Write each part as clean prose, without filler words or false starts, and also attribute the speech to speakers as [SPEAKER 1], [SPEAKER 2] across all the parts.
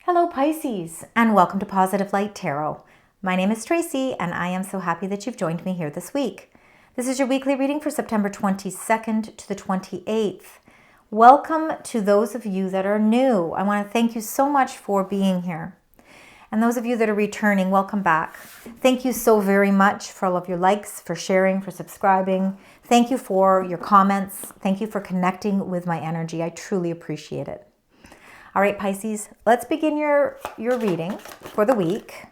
[SPEAKER 1] Hello Pisces, and welcome to Positive Light Tarot. My name is Tracy, and I am so happy that you've joined me here this week. This is your weekly reading for September 22nd to the 28th. Welcome to those of you that are new. I want to thank you so much for being here. And those of you that are returning, welcome back. Thank you so very much for all of your likes, for sharing, for subscribing. Thank you for your comments. Thank you for connecting with my energy. I truly appreciate it. All right, Pisces, let's begin your reading for the week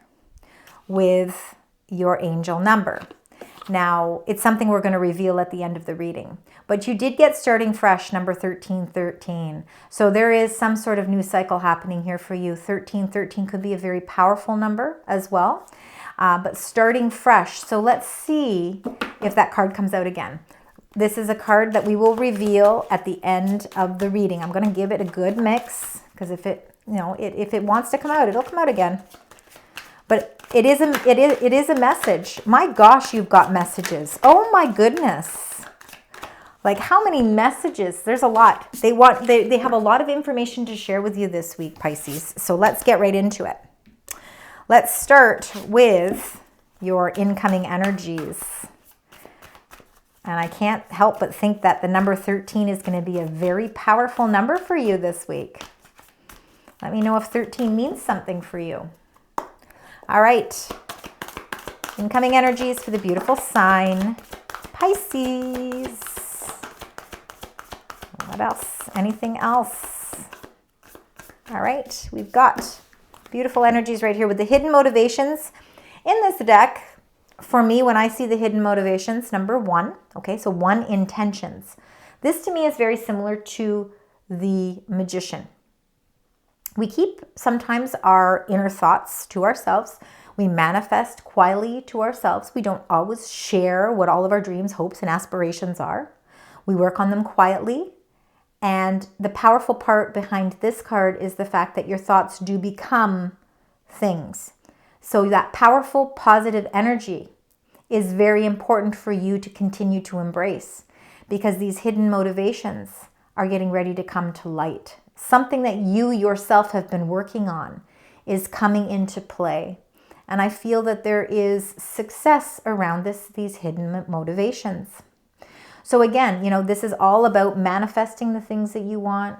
[SPEAKER 1] with your angel number. Now, it's something we're going to reveal at the end of the reading, but you did get starting fresh, number 1313. So there is some sort of new cycle happening here for you. 1313 could be a very powerful number as well, but starting fresh. So let's see if that card comes out again. This is a card that we will reveal at the end of the reading. I'm going to give it a good mix because if it wants to come out, it'll come out again. But it is a message. My gosh, you've got messages. Oh my goodness. Like how many messages? There's a lot. They have a lot of information to share with you this week, Pisces. So let's get right into it. Let's start with your incoming energies. And I can't help but think that the number 13 is going to be a very powerful number for you this week. Let me know if 13 means something for you. All right. Incoming energies for the beautiful sign, Pisces. What else? Anything else? All right. We've got beautiful energies right here with the hidden motivations in this deck. For me, when I see the hidden motivations, number one, okay, so one, intentions. This to me is very similar to the magician. We keep sometimes our inner thoughts to ourselves. We manifest quietly to ourselves. We don't always share what all of our dreams, hopes, and aspirations are. We work on them quietly. And the powerful part behind this card is the fact that your thoughts do become things. So that powerful positive energy is very important for you to continue to embrace because these hidden motivations are getting ready to come to light. Something that you yourself have been working on is coming into play. And I feel that there is success around these hidden motivations. So again, this is all about manifesting the things that you want,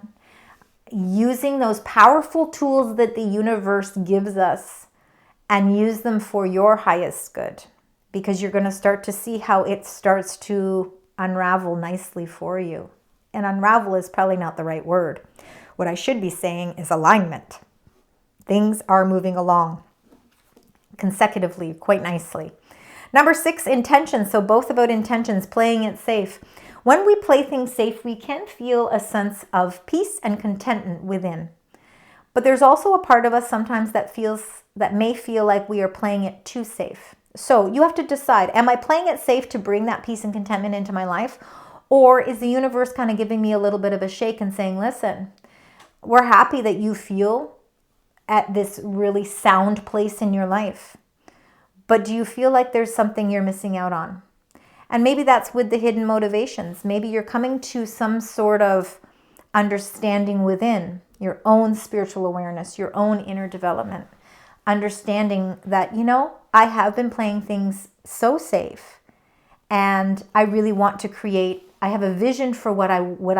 [SPEAKER 1] using those powerful tools that the universe gives us and use them for your highest good, because you're going to start to see how it starts to unravel nicely for you. And unravel is probably not the right word. What I should be saying is alignment. Things are moving along consecutively, quite nicely. Number 6, intentions. So both about intentions, playing it safe. When we play things safe, we can feel a sense of peace and contentment within. But there's also a part of us sometimes that may feel like we are playing it too safe. So you have to decide, am I playing it safe to bring that peace and contentment into my life? Or is the universe kind of giving me a little bit of a shake and saying, listen, we're happy that you feel at this really sound place in your life. But do you feel like there's something you're missing out on? And maybe that's with the hidden motivations. Maybe you're coming to some sort of understanding within your own spiritual awareness, your own inner development. Understanding that, I have been playing things so safe and I really want to create, I have a vision for what I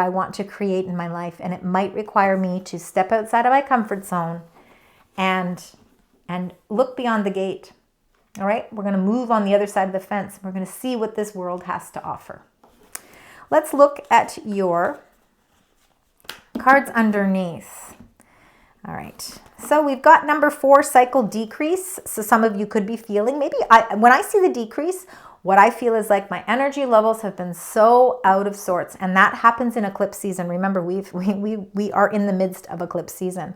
[SPEAKER 1] want to create in my life, and it might require me to step outside of my comfort zone and look beyond the gate. All right, we're going to move on the other side of the fence. We're going to see what this world has to offer. Let's look at your cards underneath. All right, so we've got number 4, cycle decrease. So some of you could be feeling, when I see the decrease, what I feel is like my energy levels have been so out of sorts, and that happens in eclipse season. Remember, we are in the midst of eclipse season.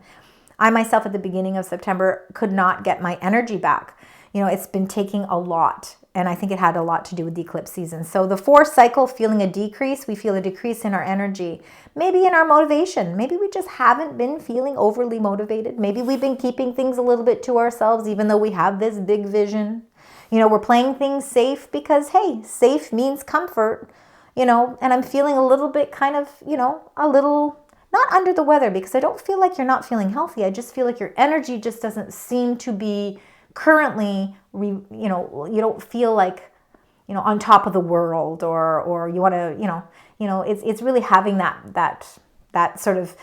[SPEAKER 1] I myself at the beginning of September could not get my energy back. It's been taking a lot, and I think it had a lot to do with the eclipse season. So the 4 cycle, feeling a decrease, we feel a decrease in our energy, maybe in our motivation. Maybe we just haven't been feeling overly motivated. Maybe we've been keeping things a little bit to ourselves, even though we have this big vision. We're playing things safe because, hey, safe means comfort, and I'm feeling a little bit kind of, a little not under the weather, because I don't feel like you're not feeling healthy. I just feel like your energy just doesn't seem to be currently, you don't feel like, on top of the world, or you want to, it's really having that sort of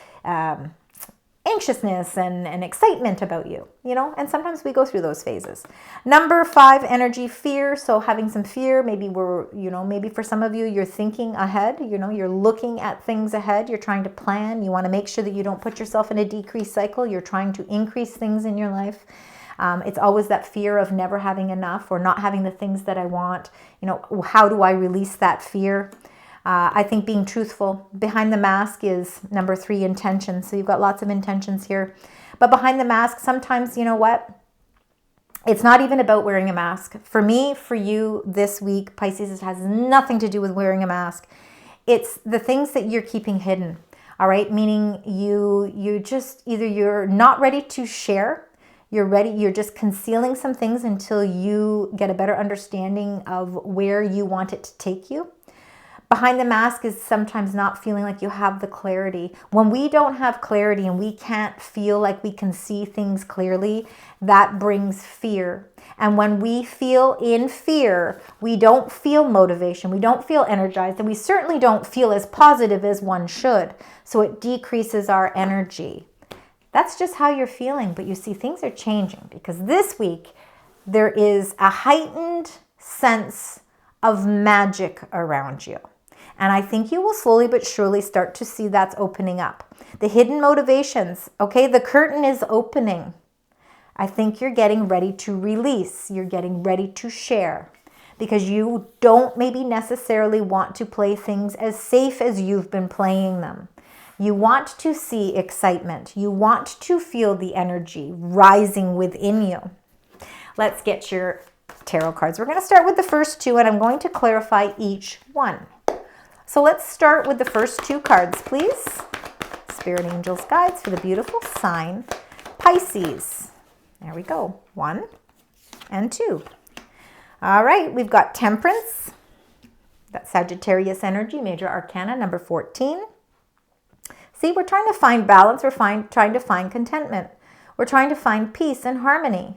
[SPEAKER 1] anxiousness and excitement about you, and sometimes we go through those phases. Number 5, energy, fear. So having some fear, maybe maybe for some of you, you're thinking ahead, you're looking at things ahead, you're trying to plan, you want to make sure that you don't put yourself in a decrease cycle, you're trying to increase things in your life. It's always that fear of never having enough or not having the things that I want. How do I release that fear? I think being truthful. Behind the mask is number 3, intention. So you've got lots of intentions here. But behind the mask, sometimes, you know what? It's not even about wearing a mask. For me, for you this week, Pisces, it has nothing to do with wearing a mask. It's the things that you're keeping hidden. All right? Meaning you just, either you're not ready to share, you're just concealing some things until you get a better understanding of where you want it to take you. Behind the mask is sometimes not feeling like you have the clarity. When we don't have clarity and we can't feel like we can see things clearly, that brings fear. And when we feel in fear, we don't feel motivation, we don't feel energized, and we certainly don't feel as positive as one should. So it decreases our energy. That's just how you're feeling. But you see, things are changing, because this week there is a heightened sense of magic around you. And I think you will slowly but surely start to see that's opening up. The hidden motivations, okay, the curtain is opening. I think you're getting ready to release. You're getting ready to share, because you don't maybe necessarily want to play things as safe as you've been playing them. You want to see excitement. You want to feel the energy rising within you. Let's get your tarot cards. We're going to start with the first 2, and I'm going to clarify each one. So let's start with the first 2 cards, please. Spirit Angels Guides for the beautiful sign Pisces. There we go. 1 and 2. All right, we've got Temperance. That's Sagittarius energy, major arcana, number 14. See, we're trying to find balance. We're trying to find contentment. We're trying to find peace and harmony.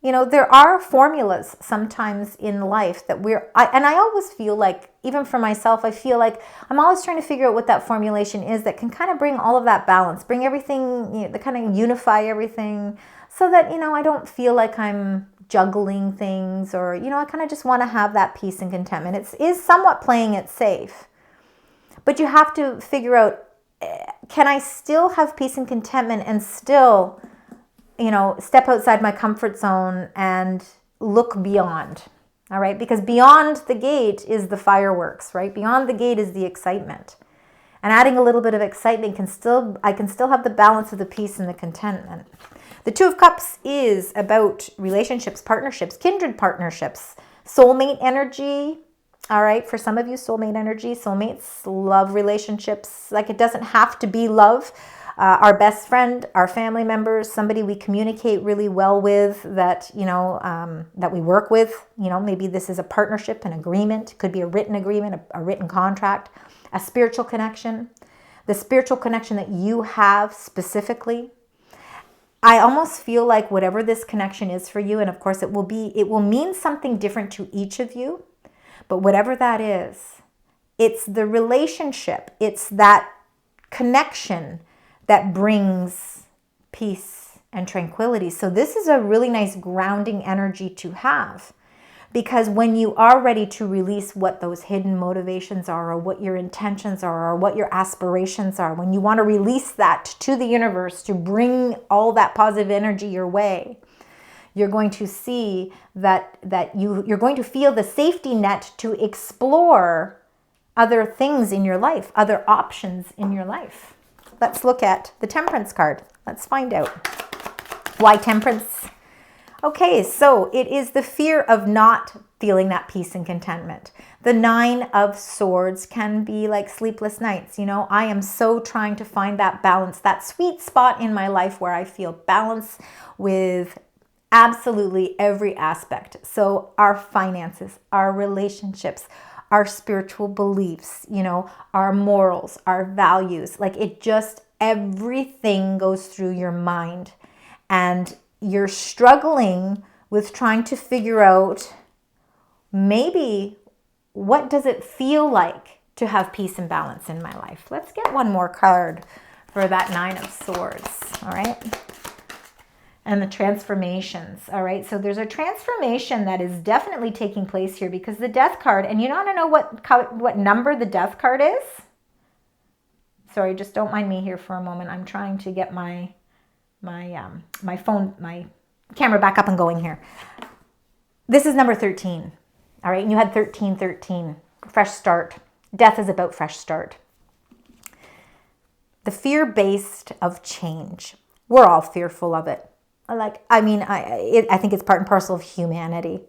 [SPEAKER 1] There are formulas sometimes in life that I always feel like, even for myself, I feel like I'm always trying to figure out what that formulation is that can kind of bring all of that balance, bring everything, that kind of unify everything, so that, I don't feel like I'm juggling things, or, I kind of just want to have that peace and contentment. It is somewhat playing it safe, but you have to figure out, can I still have peace and contentment and still, step outside my comfort zone and look beyond, all right? Because beyond the gate is the fireworks, right? Beyond the gate is the excitement. And adding a little bit of excitement I can still have the balance of the peace and the contentment. The 2 of Cups is about relationships, partnerships, kindred partnerships, soulmate energy, all right? For some of you, soulmate energy, soulmates, love relationships. Like, it doesn't have to be love. Our best friend, our family members, somebody we communicate really well with, that, that we work with. Maybe this is a partnership, an agreement. It could be a written agreement, a written contract, a spiritual connection. The spiritual connection that you have specifically. I almost feel like whatever this connection is for you, and of course it will mean something different to each of you, but whatever that is, it's the relationship, it's that connection that brings peace and tranquility. So this is a really nice grounding energy to have, because when you are ready to release what those hidden motivations are, or what your intentions are, or what your aspirations are, when you want to release that to the universe to bring all that positive energy your way, you're going to see that you're going to feel the safety net to explore other things in your life, other options in your life. Let's look at the Temperance card. Let's find out why Temperance. Okay, so it is the fear of not feeling that peace and contentment. The 9 of Swords can be like sleepless nights. I am so trying to find that balance, that sweet spot in my life where I feel balance with absolutely every aspect. So our finances, our relationships, our spiritual beliefs, you know, our morals, our values. Like it just, everything goes through your mind. And you're struggling with trying to figure out maybe what does it feel like to have peace and balance in my life. Let's get one more card for that Nine of Swords, all right? And the transformations, all right? So there's a transformation that is definitely taking place here because the Death card, and you want to know what number the Death card is? Sorry, just don't mind me here for a moment. I'm trying to get my phone, my camera back up and going here. This is number 13, all right? And you had 13, fresh start. Death is about fresh start. The fear-based of change. We're all fearful of it. I think it's part and parcel of humanity.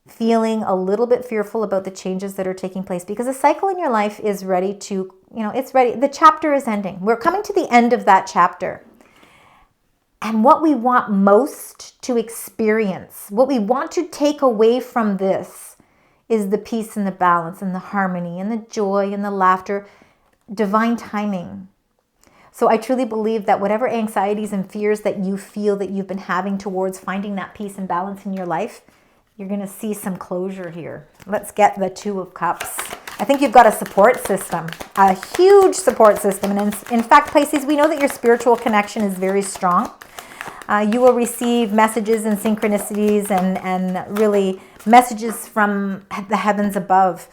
[SPEAKER 1] Feeling a little bit fearful about the changes that are taking place because a cycle in your life is ready to, it's ready. The chapter is ending. We're coming to the end of that chapter. And what we want most to experience, what we want to take away from this is the peace and the balance and the harmony and the joy and the laughter, divine timing. So I truly believe that whatever anxieties and fears that you feel that you've been having towards finding that peace and balance in your life, you're going to see some closure here. Let's get the Two of Cups. I think you've got a support system, a huge support system. And in fact, Pisces, we know that your spiritual connection is very strong. You will receive messages and synchronicities and really messages from the heavens above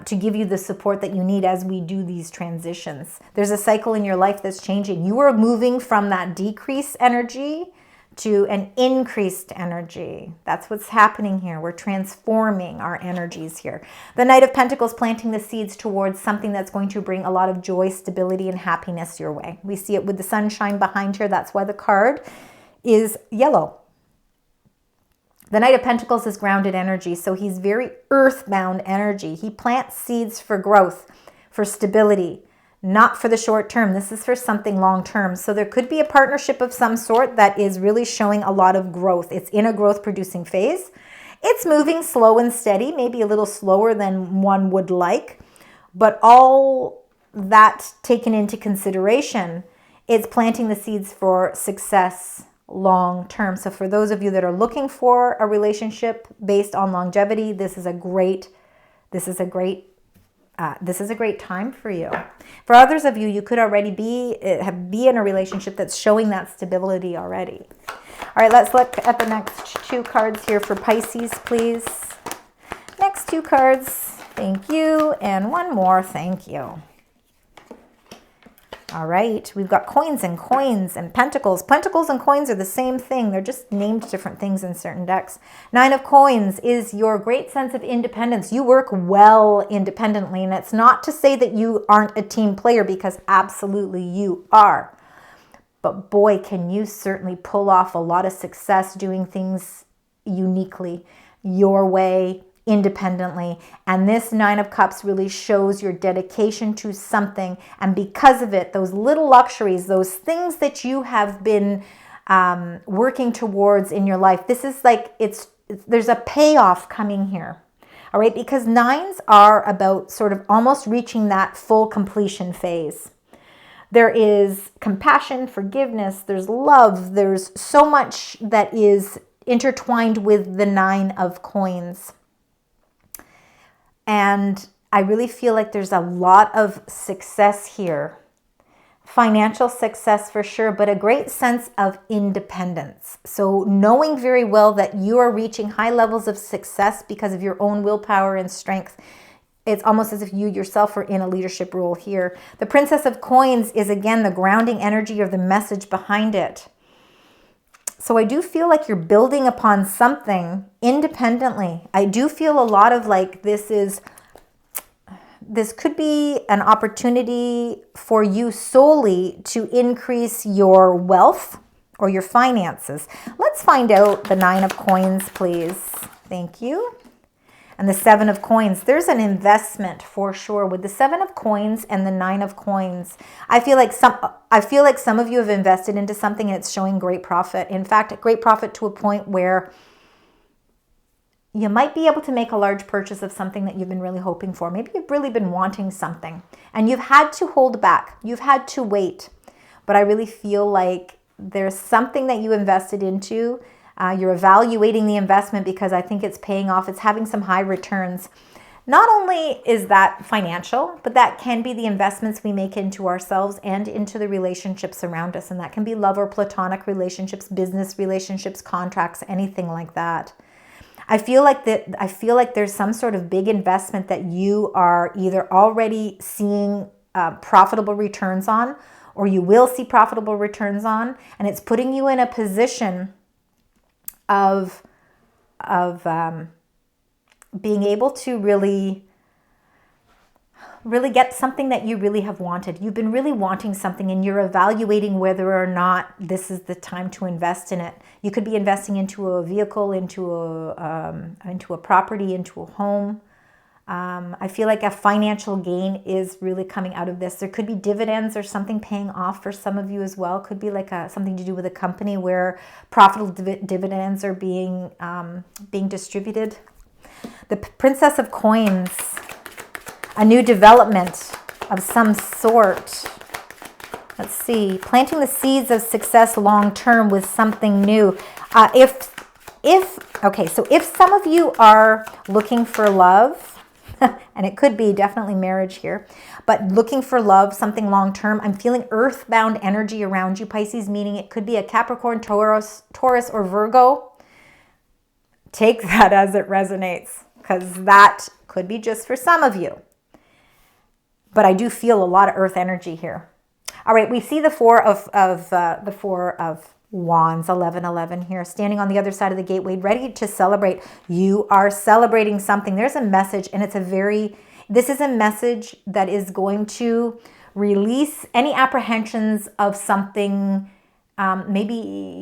[SPEAKER 1] to give you the support that you need as we do these transitions. There's a cycle in your life that's changing. You are moving from that decreased energy to an increased energy. That's what's happening here. We're transforming our energies here. The Knight of Pentacles planting the seeds towards something that's going to bring a lot of joy, stability, and happiness your way. We see it with the sunshine behind here. That's why the card is yellow. The Knight of Pentacles is grounded energy, so he's very earthbound energy. He plants seeds for growth, for stability, not for the short term. This is for something long term. So there could be a partnership of some sort that is really showing a lot of growth. It's in a growth producing phase. It's moving slow and steady, maybe a little slower than one would like, but all that taken into consideration, it's planting the seeds for success long term. So for those of you that are looking for a relationship based on longevity, this is a great time for you. For others of you, you could already be in a relationship that's showing that stability already. All right, let's look at the next two cards here for Pisces, please. Next two cards, thank you, and one more, thank you. All right, we've got coins and pentacles. Pentacles and coins are the same thing. They're just named different things in certain decks. Nine of coins is your great sense of independence. You work well independently, and it's not to say that you aren't a team player, because absolutely you are. But boy, can you certainly pull off a lot of success doing things uniquely, your way, independently. And this Nine of Cups really shows your dedication to something, and because of it, those little luxuries, those things that you have been working towards in your life, this is like there's a payoff coming here. All right, because nines are about sort of almost reaching that full completion phase. There is compassion, forgiveness, there's love, there's so much that is intertwined with the Nine of Coins. And I really feel like there's a lot of success here. Financial success for sure, but a great sense of independence. So knowing very well that you are reaching high levels of success because of your own willpower and strength. It's almost as if you yourself are in a leadership role here. The Princess of Coins is, again, the grounding energy or the message behind it. So I do feel like you're building upon something independently. I do feel a lot of like this could be an opportunity for you solely to increase your wealth or your finances. Let's find out the Nine of Coins, please. Thank you. And the Seven of Coins. There's an investment for sure with the Seven of Coins and the Nine of Coins. I feel like some of you have invested into something and it's showing great profit. In fact, great profit to a point where you might be able to make a large purchase of something that you've been really hoping for. Maybe you've really been wanting something and you've had to hold back. You've had to wait. But I really feel like there's something that you invested into. You're evaluating the investment because I think it's paying off. It's having some high returns. Not only is that financial, but that can be the investments we make into ourselves and into the relationships around us. And that can be love or platonic relationships, business relationships, contracts, anything like that. I feel like there's some sort of big investment that you are either already seeing profitable returns on, or you will see profitable returns on, and it's putting you in a position of being able to really get something that you really have wanted. You've been really wanting something and you're evaluating whether or not this is the time to invest in it. You could be investing into a vehicle, into a property, into a home. I feel like a financial gain is really coming out of this. There could be dividends or something paying off for some of you as well. Could be like something to do with a company where profitable dividends are being distributed. The Princess of Coins, a new development of some sort. Let's see, planting the seeds of success long term with something new. Okay, so if some of you are looking for love, and it could be definitely marriage here, but looking for love, something long term, I'm feeling earthbound energy around you, Pisces, meaning it could be a Capricorn, Taurus, or Virgo. Take that as it resonates, because that could be just for some of you. But I do feel a lot of earth energy here. All right, we see the four of Wands, 1111 here, standing on the other side of the gateway, ready to celebrate. You are celebrating something. There's a message, and this is a message that is going to release any apprehensions of something. Maybe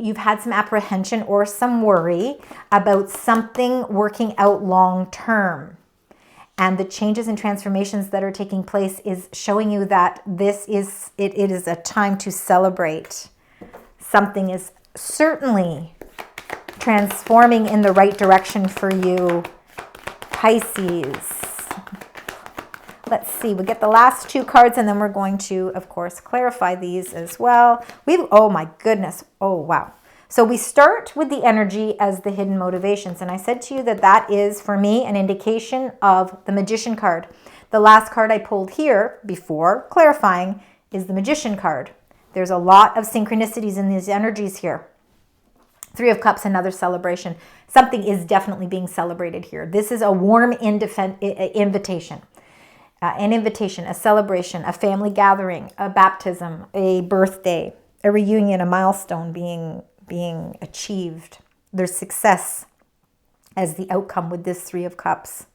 [SPEAKER 1] you've had some apprehension or some worry about something working out long term. And the changes and transformations that are taking place is showing you that it is a time to celebrate. Something is certainly transforming in the right direction for you, Pisces. Let's see, we'll get the last two cards and then we're going to, of course, clarify these as well. Oh my goodness. Oh, wow. So we start with the energy as the hidden motivations. And I said to you that is, for me, an indication of the Magician card. The last card I pulled here before clarifying is the Magician card. There's a lot of synchronicities in these energies here. Three of Cups, another celebration. Something is definitely being celebrated here. This is a warm invitation. An invitation, a celebration, a family gathering, a baptism, a birthday, a reunion, a milestone being achieved. There's success as the outcome with this Three of Cups.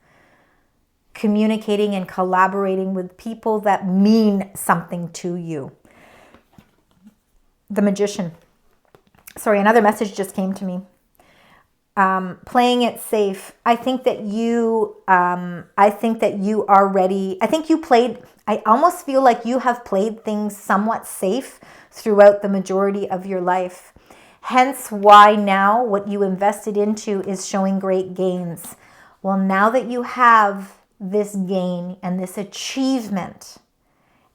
[SPEAKER 1] Communicating and collaborating with people that mean something to you. The Magician. Sorry, another message just came to me. Playing it safe. I think that you are ready. I almost feel like you have played things somewhat safe throughout the majority of your life. Hence why now what you invested into is showing great gains. Well, now that you have this gain and this achievement,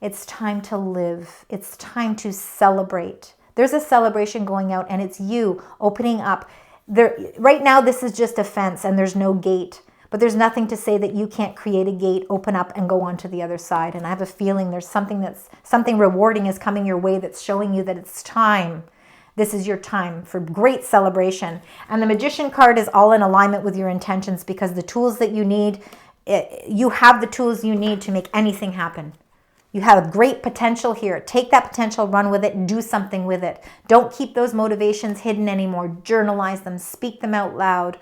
[SPEAKER 1] it's time to live. It's time to celebrate. There's a celebration going out and it's you opening up. Right now, this is just a fence and there's no gate. But there's nothing to say that you can't create a gate, open up, and go on to the other side. And I have a feeling there's something rewarding is coming your way that's showing you that it's time. This is your time for great celebration. And the Magician card is all in alignment with your intentions because the tools that you need, you have the tools you need to make anything happen. You have great potential here. Take that potential, run with it, and do something with it. Don't keep those motivations hidden anymore. Journalize them, speak them out loud.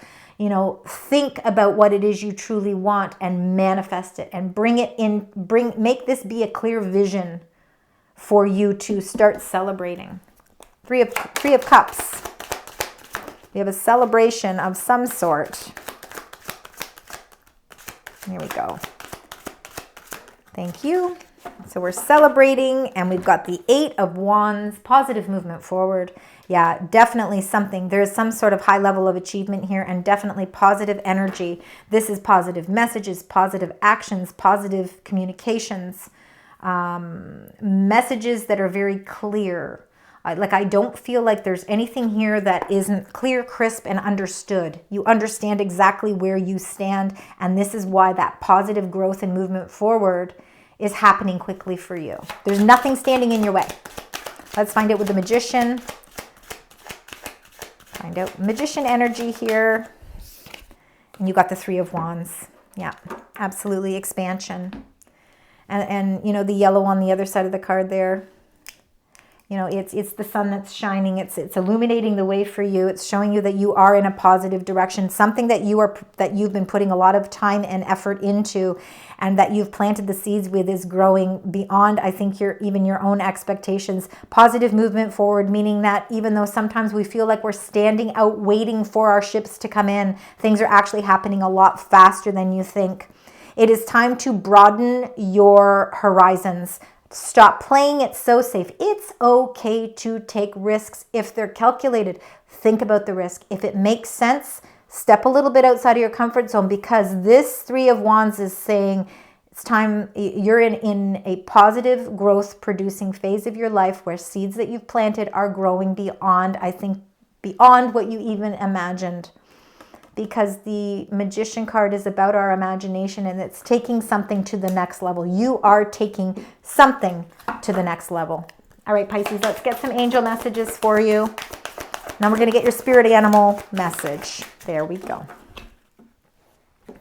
[SPEAKER 1] Think about what it is you truly want and manifest it and bring it in. Make this be a clear vision for you to start celebrating. Three of Cups. We have a celebration of some sort. Here we go. Thank you. So we're celebrating and we've got the Eight of Wands, positive movement forward. Yeah, definitely something. There's some sort of high level of achievement here, and definitely positive energy. This is positive messages, positive actions, positive communications, messages that are very clear. Like, I don't feel like there's anything here that isn't clear, crisp, and understood. You understand exactly where you stand, and this is why that positive growth and movement forward is happening quickly for you. There's nothing standing in your way. Let's find out with the Magician. Find out Magician energy here. And you got the Three of Wands. Yeah, absolutely, expansion. And you know, the yellow on the other side of the card there. You know, it's the sun that's shining. It's illuminating the way for you. It's showing you that you are in a positive direction, something that you've been putting a lot of time and effort into, and that you've planted the seeds with is growing beyond, I think, even your own expectations. Positive movement forward, meaning that even though sometimes we feel like we're standing out waiting for our ships to come in, things are actually happening a lot faster than you think. It is time to broaden your horizons. Stop playing it so safe. It's okay to take risks if they're calculated. Think about the risk. If it makes sense, step a little bit outside of your comfort zone, because this Three of Wands is saying it's time. You're in a positive growth producing phase of your life where seeds that you've planted are growing beyond, I think, beyond what you even imagined. Because the Magician card is about our imagination, and it's taking something to the next level. You are taking something to the next level. All right, Pisces, let's get some angel messages for you. Now we're going to get your spirit animal message. There we go.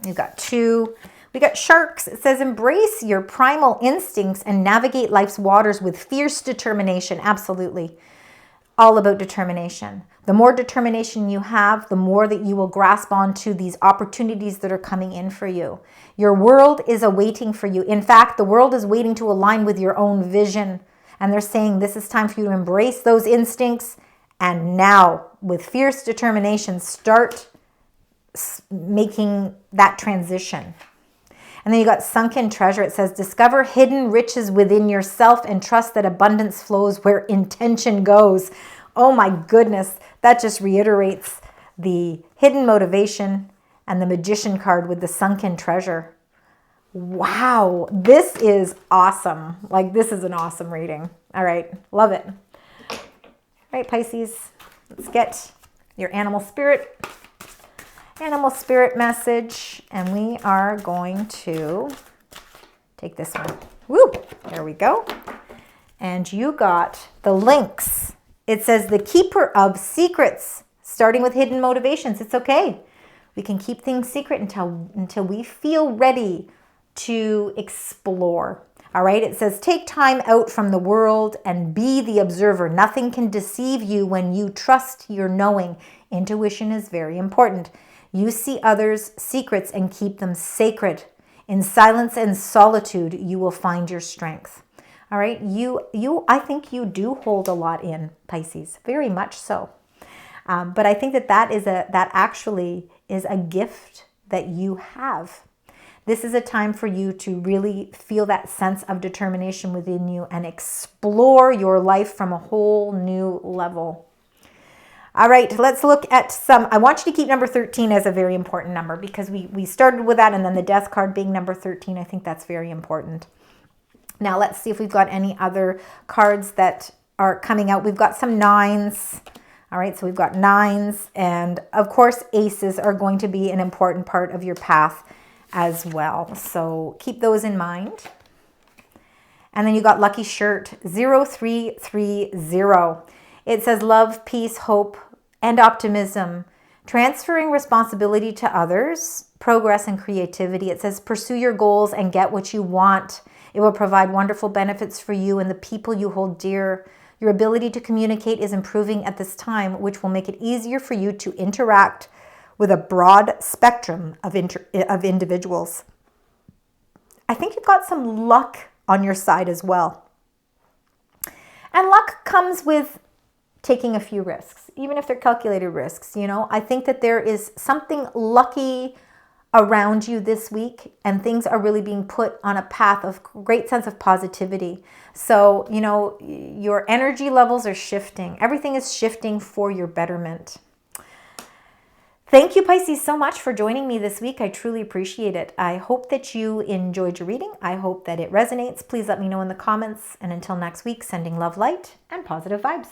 [SPEAKER 1] You got two. We got sharks. It says, embrace your primal instincts and navigate life's waters with fierce determination. Absolutely. All about determination. The more determination you have, the more that you will grasp onto these opportunities that are coming in for you. Your world is awaiting for you. In fact, the world is waiting to align with your own vision. And they're saying this is time for you to embrace those instincts. And now, with fierce determination, start making that transition. And then you got sunken treasure. It says, discover hidden riches within yourself and trust that abundance flows where intention goes. Oh my goodness, that just reiterates the hidden motivation and the Magician card with the sunken treasure. Wow, this is awesome. Like, this is an awesome reading. All right, love it. All right, Pisces, let's get your animal spirit message, and we are going to take this one. Woo, there we go. And you got the Lynx. It says the keeper of secrets, starting with hidden motivations. It's okay. We can keep things secret until we feel ready to explore. All right. It says take time out from the world and be the observer. Nothing can deceive you when you trust your knowing. Intuition is very important. You see others' secrets and keep them sacred. In silence and solitude, you will find your strength. All right, I think you do hold a lot in, Pisces, very much so. But I think that actually is a gift that you have. This is a time for you to really feel that sense of determination within you and explore your life from a whole new level. All right, let's look at some. I want you to keep number 13 as a very important number, because we started with that, and then the death card being number 13. I think that's very important. Now let's see if we've got any other cards that are coming out. We've got some nines. All right, so we've got nines, and of course aces are going to be an important part of your path as well. So keep those in mind. And then you got lucky shirt 0330. It says love, peace, hope, and optimism, transferring responsibility to others, progress and creativity. It says pursue your goals and get what you want. It will provide wonderful benefits for you and the people you hold dear. Your ability to communicate is improving at this time, which will make it easier for you to interact with a broad spectrum of individuals. I think you've got some luck on your side as well. And luck comes with taking a few risks, even if they're calculated risks. You know, I think that there is something lucky around you this week, and things are really being put on a path of great sense of positivity. So, you know, your energy levels are shifting. Everything is shifting for your betterment. Thank you, Pisces, so much for joining me this week. I truly appreciate it. I hope that you enjoyed your reading. I hope that it resonates. Please let me know in the comments. And until next week, sending love, light, and positive vibes.